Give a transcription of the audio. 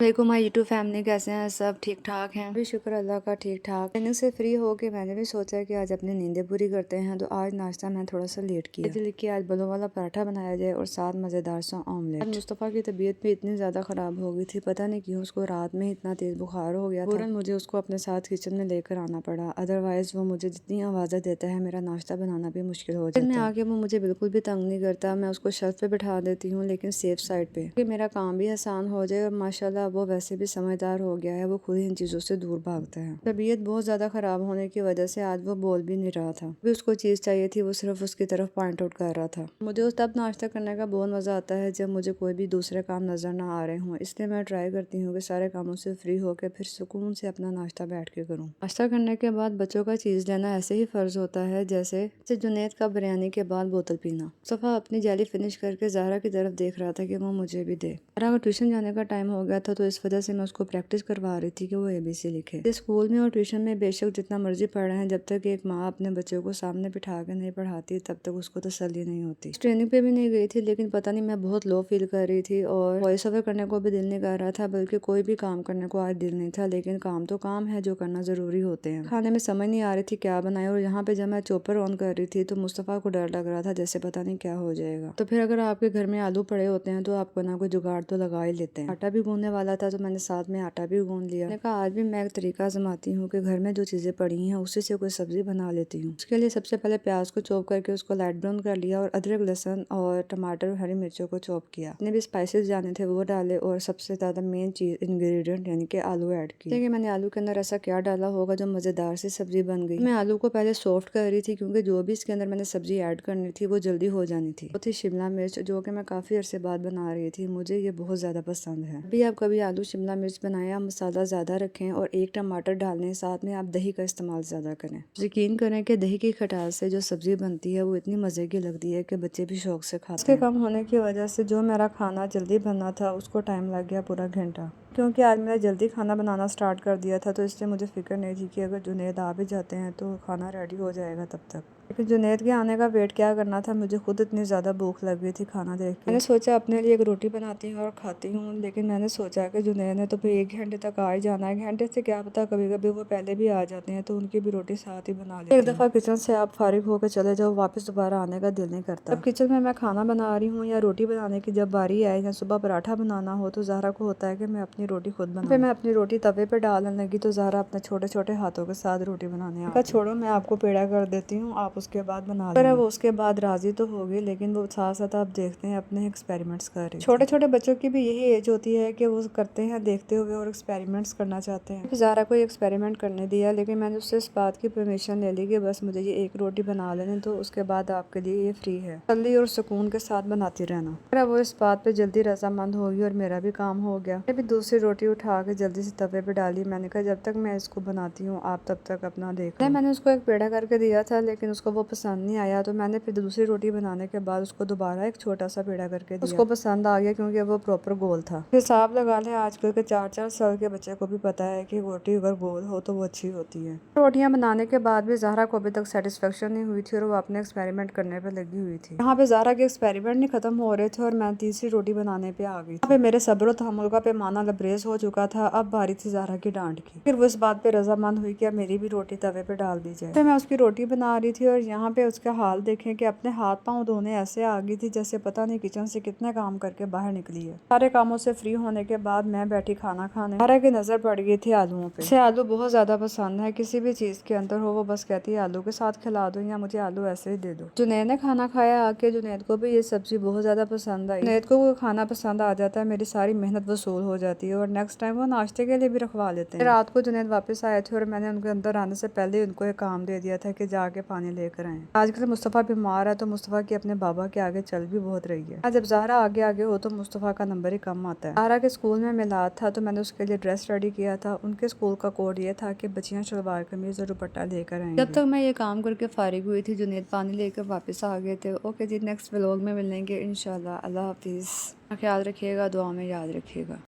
देखो my YouTube family कैसे हैं सब ठीक ठाक हैं। भी शुक्र अल्लाह का ठीक ठाक। ट्रेनिंग से फ्री होके मैंने भी सोचा कि आज अपनी नींदें पूरी करते हैं, तो आज नाश्ता मैं थोड़ा सा लेट किया। लेकिन आज बलों वाला पराठा बनाया जाए और साथ मज़ेदार सा ऑमलेट। आज मुस्तफ़ा की तबीयत भी इतनी ज़्यादा ख़राब हो गई थी, पता नहीं क्यों उसको रात में इतना तेज़ बुखार हो गया था। मुझे उसको अपने साथ किचन में लेकर आना पड़ा, अदरवाइज़ वो मुझे जितनी आवाज़ें देता है मेरा नाश्ता बनाना भी मुश्किल हो जाता है। में आके वो मुझे बिल्कुल भी तंग नहीं करता, मैं उसको शेल्फ पे बिठा देती हूँ लेकिन सेफ साइड पे, कि मेरा काम भी आसान हो जाए। और माशाल्लाह वो वैसे भी समझदार हो गया है, वो खुद इन चीज़ों से दूर भागता है। तबीयत बहुत ज़्यादा ख़राब होने की वजह से आज वो बोल भी नहीं रहा था, भी उसको चीज़ चाहिए थी, वो सिर्फ उसकी तरफ पॉइंट आउट कर रहा था। मुझे उस तब नाश्ता करने का बहुत मज़ा आता है जब मुझे कोई भी दूसरे काम नज़र ना आ रहे हों, इसलिए मैं ट्राई करती हूँ कि सारे कामों से फ्री होकर फिर सुकून से अपना नाश्ता बैठ के करूँ। नाश्ता करने के बाद बच्चों का चीज़ लेना ऐसे ही फ़र्ज़ होता है जैसे जुनैद का बिरयानी के बाद बोतल पीना। सफ़ा अपनी जाली फिनिश करके ज़हरा की तरफ देख रहा था कि वो मुझे भी दे। ज़हरा का ट्यूशन जाने का टाइम हो गया था, तो इस वजह से मैं उसको प्रैक्टिस करवा रही थी कि वो ABC लिखे। स्कूल में और ट्यूशन में बेशक जितना मर्जी पढ़ रहे हैं, जब तक एक माँ अपने बच्चों को सामने बिठा के नहीं पढ़ाती तब तक उसको तसल्ली नहीं होती। ट्रेनिंग पे भी नहीं गई थी, लेकिन पता नहीं मैं बहुत लो फील कर रही थी और वॉइस ओवर करने को भी दिल नहीं कर रहा था, बल्कि कोई भी काम करने को आज दिल नहीं था। लेकिन काम तो काम है जो करना जरूरी होते हैं। खाने में समझ नहीं आ रही थी क्या बनाए, और यहाँ पे जब मैं चॉपर ऑन कर रही थी तो मुस्तफ़ा को डर लग रहा था जैसे पता नहीं क्या हो जाएगा। तो फिर अगर आपके घर में आलू पड़े होते हैं तो आपको ना कोई जुगाड़ तो लगा ही लेते हैं। आटा भी गूंदने वाला था तो मैंने साथ में आटा भी गूंद लिया। मैंने कहा आज भी मैं एक तरीका आजमाती हूँ कि घर में जो चीजें पड़ी हैं उसी से कोई सब्जी बना लेती हूँ। उसके लिए सबसे पहले प्याज को चॉप करके उसको लाइट ब्राउन कर लिया और अदरक लहसुन और टमाटर हरी मिर्चों को चॉप किया। जितने भी स्पाइसेस जाने थे वो डाले और सबसे ज्यादा मेन चीज इंग्रेडिएंट यानी कि आलू ऐड किए। देखिए मैंने आलू के अंदर ऐसा क्या डाला होगा जो मजेदार सी सब्जी बन गई। मैं आलू को पहले सॉफ्ट कर रही थी क्योंकि जो भी इसके अंदर मैंने सब्जी ऐड करनी थी वो जल्दी हो जानी थी। वो थी शिमला मिर्च, जो कि मैं काफी अरसे बाद बना रही थी, मुझे ये बहुत ज्यादा पसंद है। अभी आप कभी आलू शिमला मिर्च बनाएं, आप मसाला ज्यादा रखें और एक टमाटर डालने, साथ में आप दही का इस्तेमाल ज्यादा करें। यकीन करें कि दही की खटास से जो सब्जी बनती है वो इतनी मजे की लगती है कि बच्चे भी शौक से खाते हैं। इसके कम होने की वजह से जो मेरा खाना जल्दी बनना था उसको टाइम लग गया पूरा घंटा, क्योंकि आज मैंने जल्दी खाना बनाना स्टार्ट कर दिया था, तो इसलिए मुझे फिक्र नहीं थी कि अगर जुनैद आ भी जाते हैं तो खाना रेडी हो जाएगा तब तक। लेकिन जुनैद के आने का वेट क्या करना था, मुझे खुद इतनी ज़्यादा भूख लग गई थी खाना देख के। मैंने सोचा अपने लिए एक रोटी बनाती हूँ और खाती हूँ, लेकिन मैंने सोचा कि जुनैद ने तो फिर 1 घंटे तक आ ही जाना है। घंटे से क्या पता, कभी कभी वो पहले भी आ जाते हैं तो उनकी भी रोटी साथ ही बना लेती हूँ। एक दफ़ा किचन से आप फारिग होकर चले जाओ, वापस दोबारा आने का दिल नहीं करता। अब किचन में मैं खाना बना रही हूँ या रोटी बनाने की जब बारी आए या सुबह पराठा बनाना हो तो ज़हरा को होता है कि मैं अपनी रोटी खुद बनाऊँ। फिर मैं अपनी रोटी तवे पे डालने लगी तो ज़हरा अपने छोटे छोटे हाथों के साथ रोटी बनाने आ गई। छोड़ो मैं आपको पेड़ा कर देती हूँ, आप उसके बाद बना लेना। वो उसके बाद राजी तो हो गई, लेकिन वो साथ साथ आप देखते हैं अपने एक्सपेरिमेंट्स कर रही। छोटे छोटे बच्चों की भी यही एज होती है कि वो करते हैं देखते हुए और एक्सपेरिमेंट्स करना चाहते हैं। ज़हरा को एक्सपेरिमेंट करने दिया, लेकिन मैंने उससे इस बात की परमिशन ले ली कि बस मुझे ये एक रोटी बना लेने तो उसके बाद आपके लिए ये फ्री है, जल्दी और सुकून के साथ बनाती रहना। फिर वो इस बात पे जल्दी रजामंद होगी और मेरा भी काम हो गया। मैं भी दूसरी रोटी उठा के जल्दी से तवे पे डाली। मैंने कहा जब तक मैं इसको बनाती हूँ आप तब तक अपना देख लो। मैंने उसको एक पेड़ा करके दिया था, लेकिन उसको वो पसंद नहीं आया, तो मैंने फिर दूसरी रोटी बनाने के बाद उसको दोबारा एक छोटा सा पेड़ा करके दिया। उसको पसंद आ गया क्योंकि वो प्रॉपर गोल था। हिसाब लगा लें आजकल के 4-4 साल के बच्चे को भी पता है कि रोटी अगर गोल हो तो वो अच्छी होती है। रोटियां बनाने के बाद भी ज़हरा को अभी तक सेटिस्फेक्शन नहीं हुई थी और वो अपने एक्सपेरिमेंट करने पे लगी हुई थी। यहाँ पे ज़हरा के एक्सपेरिमेंट नहीं खत्म हो रहे थे और मैं तीसरी रोटी बनाने पे आ गई। यहाँ पे मेरे सब्र तहम्मुल का पैमाना लबरेज हो चुका था। अब बारी थी ज़हरा की डांट की। फिर वो इस बात पे रजामंद हुई कि अब मेरी भी रोटी तवे पे डाल दी जाए। फिर मैं उसकी रोटी बना रही थी और यहाँ पे उसका हाल देखें कि अपने हाथ पांव धोने ऐसे आ गई थी जैसे पता नहीं किचन से कितने काम करके बाहर निकली है। सारे कामों से फ्री होने के बाद मैं बैठी खाना खाने। ज़हरा की नजर पड़ गई थी आलूओं पे। उसे आलू बहुत ज्यादा पसंद है, किसी भी चीज के अंदर हो वो बस कहती है आलू के साथ खिला दो या मुझे आलू ऐसे ही दे दो। जुनैद ने खाना खाया आके, जुनैद को भी ये सब्जी बहुत ज्यादा पसंद आई। जुनैद को खाना पसंद आ जाता है, मेरी सारी मेहनत वसूल हो जाती है और नेक्स्ट टाइम वो नाश्ते के लिए भी रखवा लेते हैं। रात को जुनैद वापस आए थे और मैंने उनके अंदर आने से पहले उनको एक काम दे दिया था कि जाके पानी लेकर आए। आजकल मुस्तफ़ा बीमार है तो मुस्तफ़ा की अपने बाबा के आगे चल भी बहुत रही है। जब ज़हरा आगे आगे हो तो मुस्तफ़ा का नंबर ही कम आता है। ज़हरा के स्कूल में मिलाद था तो मैंने उसके लिए ड्रेस रेडी किया था। उनके स्कूल का कोड ये था कि बच्चियां शलवार कमीज और दुपट्टा लेकर आएंगी। जब तक मैं ये काम करके फारिग हुई थी जुनैद पानी लेकर वापस आ गए थे। ओके जी, नेक्स्ट व्लॉग में मिलेंगे इंशाल्लाह। अल्लाह हाफिज़। ख्याल रखिएगा, दुआ में याद रखिएगा।